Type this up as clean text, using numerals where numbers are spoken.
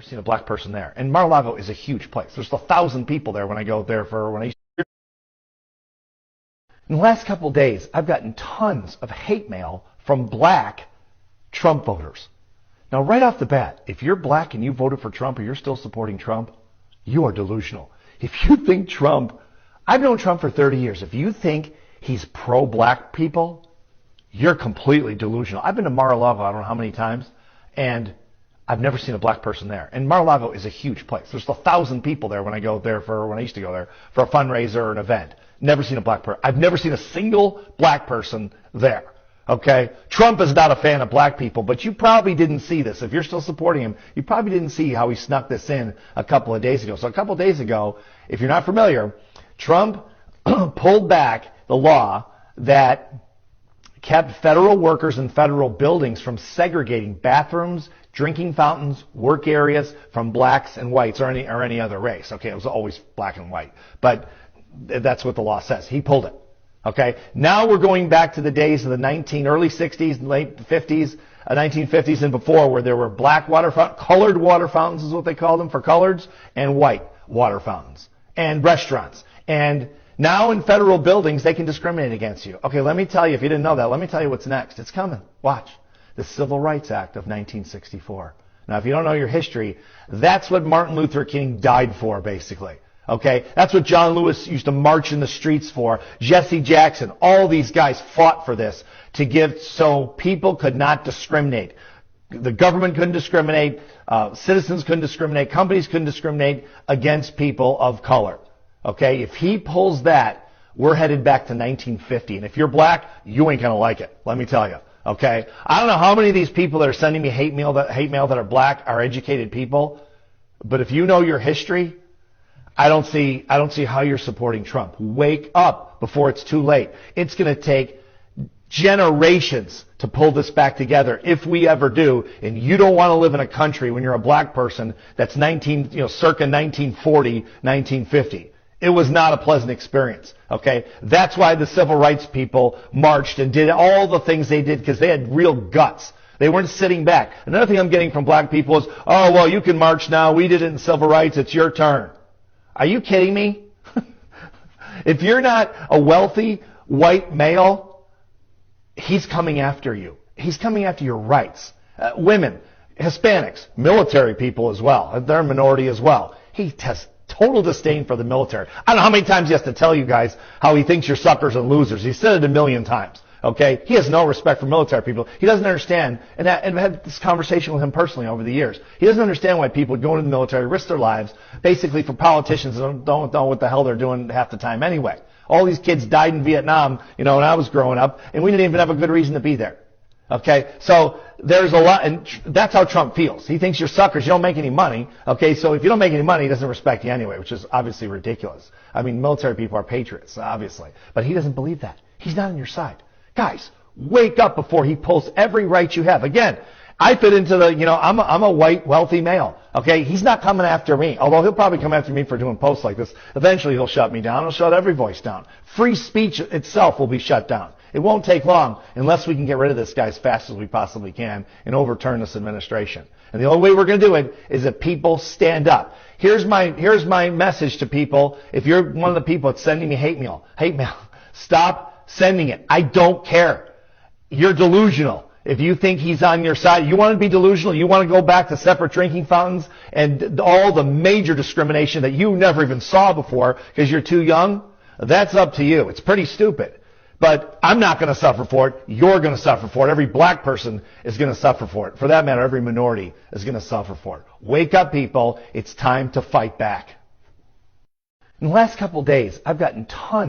seen a black person there. And Mar-a-Lago is a huge place. There's 1,000 people there when I go there when I used to. In the last couple of days, I've gotten tons of hate mail from black Trump voters. Now, right off the bat, if you're black and you voted for Trump or you're still supporting Trump, you are delusional. If you think Trump, I've known Trump for 30 years. If you think he's pro-black people, you're completely delusional. I've been to Mar-a-Lago, I don't know how many times, and I've never seen a black person there. And Mar-a-Lago is a huge place. There's 1,000 people there when I used to go there for a fundraiser or an event. Never seen a black person. I've never seen a single black person there. Okay? Trump is not a fan of black people, but you probably didn't see this. If you're still supporting him, you probably didn't see how he snuck this in a couple of days ago. So a couple of days ago, if you're not familiar, Trump pulled back the law that kept federal workers in federal buildings from segregating bathrooms, drinking fountains, work areas from blacks and whites or any other race. Okay, it was always black and white, but that's what the law says. He pulled it. Okay, now we're going back to the days of the early 60s, late 50s, 1950s and before, where there were black water fountains, colored water fountains is what they called them for coloreds, and white water fountains, and restaurants. And now in federal buildings, they can discriminate against you. Okay, let me tell you, if you didn't know that, let me tell you what's next. It's coming. Watch. The Civil Rights Act of 1964. Now, if you don't know your history, that's what Martin Luther King died for, basically. Okay? That's what John Lewis used to march in the streets for. Jesse Jackson, all these guys fought for this to give so people could not discriminate. The government couldn't discriminate, citizens couldn't discriminate, companies couldn't discriminate against people of color. Okay? If he pulls that, we're headed back to 1950. And if you're black, you ain't gonna like it, let me tell you. Okay? I don't know how many of these people that are sending me hate mail that are black are educated people, but if you know your history, I don't see how you're supporting Trump. Wake up before it's too late. It's going to take generations to pull this back together if we ever do. And you don't want to live in a country when you're a black person that's circa 1940, 1950. It was not a pleasant experience. Okay? That's why the civil rights people marched and did all the things they did, because they had real guts. They weren't sitting back. Another thing I'm getting from black people is, oh, well, you can march now. We did it in civil rights. It's your turn. Are you kidding me? If you're not a wealthy white male, he's coming after you. He's coming after your rights. Women, Hispanics, military people as well. They're a minority as well. He has total disdain for the military. I don't know how many times he has to tell you guys how he thinks you're suckers and losers. He said it a million times. Okay? He has no respect for military people. He doesn't understand, and I've had this conversation with him personally over the years. He doesn't understand why people go into the military, risk their lives, basically for politicians that don't know what the hell they're doing half the time anyway. All these kids died in Vietnam, when I was growing up, and we didn't even have a good reason to be there. Okay? So there's a lot, and that's how Trump feels. He thinks you're suckers, you don't make any money. Okay? So if you don't make any money, he doesn't respect you anyway, which is obviously ridiculous. I mean, military people are patriots, obviously. But he doesn't believe that. He's not on your side. Guys, wake up before he pulls every right you have. Again, I fit into I'm a white, wealthy male. Okay? He's not coming after me, although he'll probably come after me for doing posts like this. Eventually he'll shut me down. He'll shut every voice down. Free speech itself will be shut down. It won't take long unless we can get rid of this guy as fast as we possibly can and overturn this administration. And the only way we're going to do it is if people stand up. Here's my message to people. If you're one of the people that's sending me hate mail, stop sending it. I don't care. You're delusional. If you think he's on your side, you want to be delusional, you want to go back to separate drinking fountains and all the major discrimination that you never even saw before because you're too young, that's up to you. It's pretty stupid. But I'm not going to suffer for it. You're going to suffer for it. Every black person is going to suffer for it. For that matter, every minority is going to suffer for it. Wake up, people. It's time to fight back. In the last couple of days, I've gotten tons